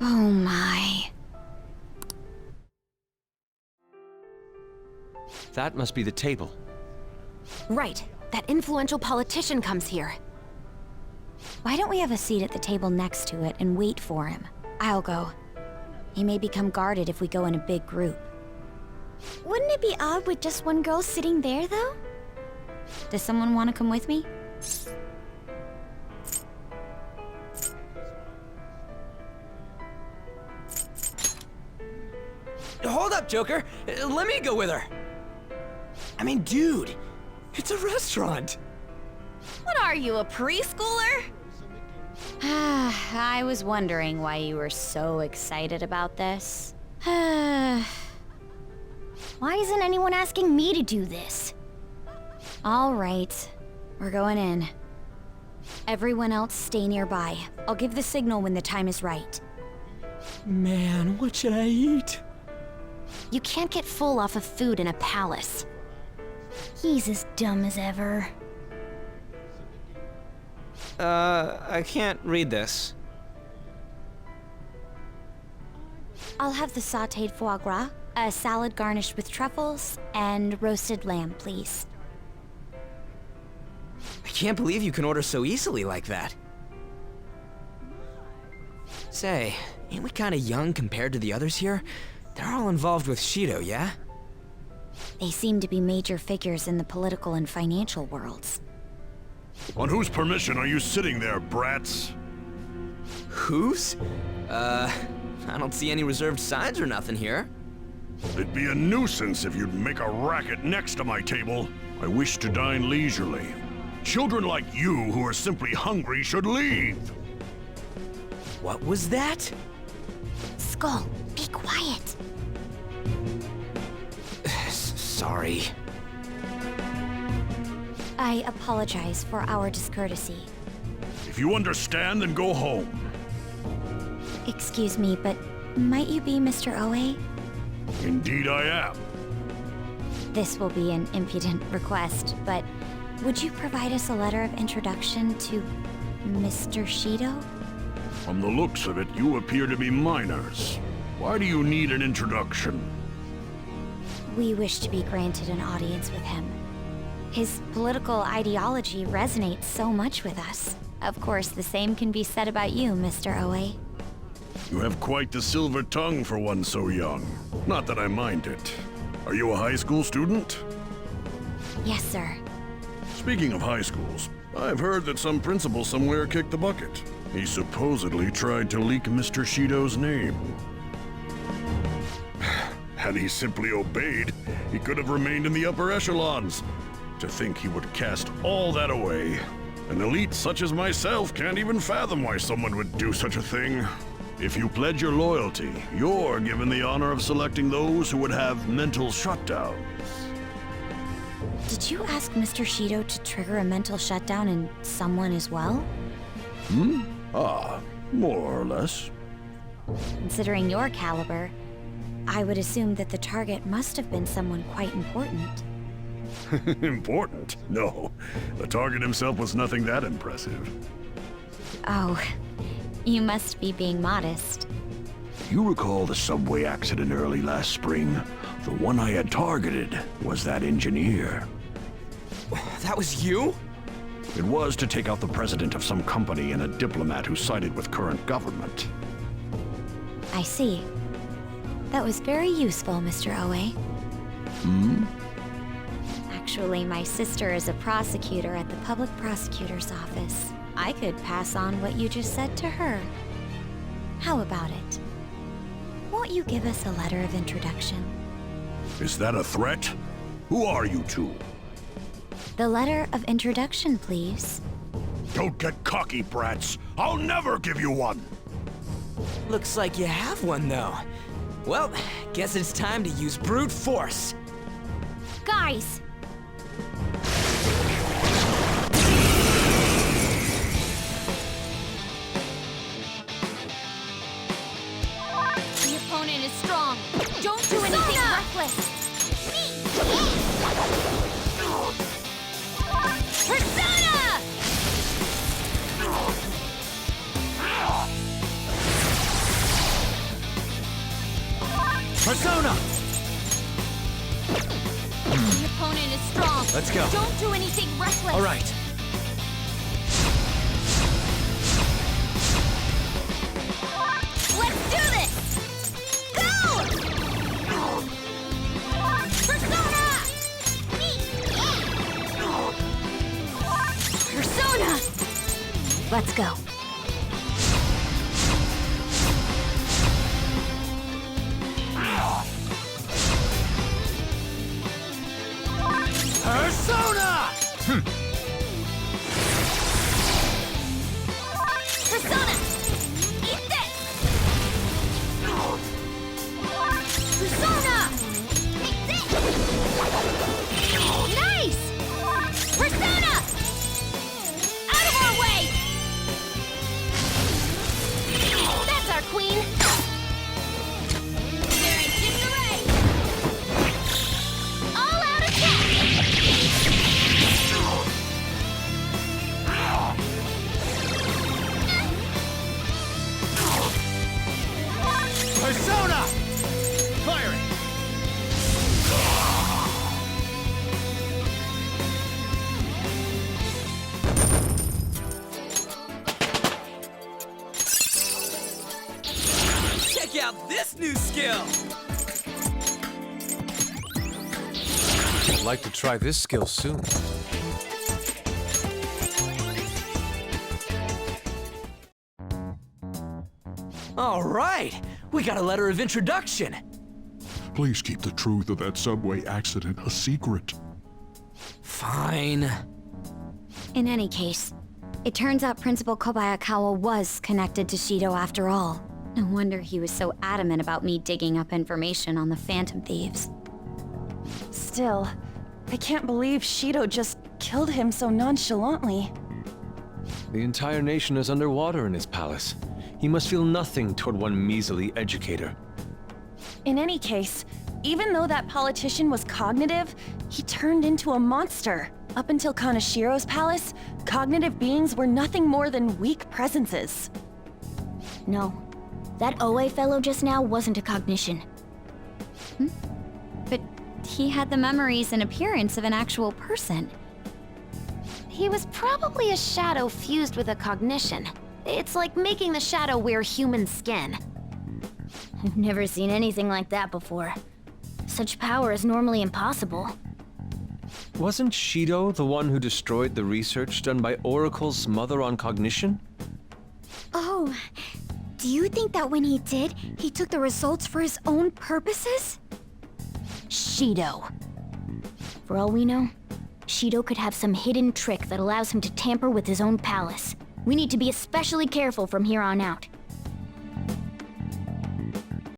Oh my. That must be the table. Right. That influential politician comes here. Why don't we have a seat at the table next to it and wait for him? I'll go. He may become guarded if we go in a big group. Wouldn't it be odd with just one girl sitting there, though? Does someone want to come with me? Hold up, Joker. Let me go with her. I mean, dude, it's a restaurant. What are you, a preschooler? I was wondering why you were so excited about this. Why isn't anyone asking me to do this? All right, we're going in. Everyone else stay nearby. I'll give the signal when the time is right. Man, what should I eat? You can't get full off of food in a palace. He's as dumb as ever. I can't read this. I'll have the sautéed foie gras, a salad garnished with truffles, and roasted lamb, please. I can't believe you can order so easily like that. Say, ain't we kinda young compared to the others here? They're all involved with Shido, yeah? They seem to be major figures in the political and financial worlds. On whose permission are you sitting there, brats? Whose? I don't see any reserved signs or nothing here. It'd be a nuisance if you'd make a racket next to my table. I wish to dine leisurely. Children like you who are simply hungry should leave. What was that? Skull, be quiet. Sorry. I apologize for our discourtesy. If you understand, then go home. Excuse me, but might you be Mr. Oe? Indeed I am. This will be an impudent request, but would you provide us a letter of introduction to Mr. Shido? From the looks of it, you appear to be minors. Why do you need an introduction? We wish to be granted an audience with him. His political ideology resonates so much with us. Of course, the same can be said about you, Mr. Oe. You have quite the silver tongue for one so young. Not that I mind it. Are you a high school student? Yes, sir. Speaking of high schools, I've heard that some principal somewhere kicked the bucket. He supposedly tried to leak Mr. Shido's name. Had he simply obeyed, he could have remained in the upper echelons. To think he would cast all that away. An elite such as myself can't even fathom why someone would do such a thing. If you pledge your loyalty, you're given the honor of selecting those who would have mental shutdowns. Did you ask Mr. Shido to trigger a mental shutdown in someone as well? More or less. Considering your caliber, I would assume that the target must have been someone quite important. Important? No. The target himself was nothing that impressive. Oh, you must be being modest. You recall the subway accident early last spring? The one I had targeted was that engineer. That was you? It was to take out the president of some company and a diplomat who sided with current government. I see. That was very useful, Mr. Oe. Actually, my sister is a prosecutor at the public prosecutor's office. I could pass on what you just said to her. How about it? Won't you give us a letter of introduction? Is that a threat? Who are you two? The letter of introduction, please. Don't get cocky, brats. I'll never give you one. Looks like you have one, though. Well, guess it's time to use brute force. Guys! The opponent is strong. Don't do anything reckless. Persona! Persona! The opponent is strong. Let's go. Don't do anything reckless. All right. Let's do this! Go! Persona! Persona! Let's go. Persona! Persona! Eat this! Persona! Take this! Nice! Persona! Out of our way! That's our queen! They're in disarray! All out attack! Persona! Firing! Check out this new skill! I'd like to try this skill soon. All right! We got a letter of introduction! Please keep the truth of that subway accident a secret. Fine. In any case, it turns out Principal Kobayakawa was connected to Shido after all. No wonder he was so adamant about me digging up information on the Phantom Thieves. Still, I can't believe Shido just killed him so nonchalantly. The entire nation is underwater in his palace. He must feel nothing toward one measly educator. In any case, even though that politician was cognitive, he turned into a monster. Up until Kanashiro's palace, cognitive beings were nothing more than weak presences. No, that Oe fellow just now wasn't a cognition. But he had the memories and appearance of an actual person. He was probably a shadow fused with a cognition. It's like making the shadow wear human skin. I've never seen anything like that before. Such power is normally impossible. Wasn't Shido the one who destroyed the research done by Oracle's mother on cognition? Oh, do you think that when he did, he took the results for his own purposes? Shido. For all we know, Shido could have some hidden trick that allows him to tamper with his own palace. We need to be especially careful from here on out.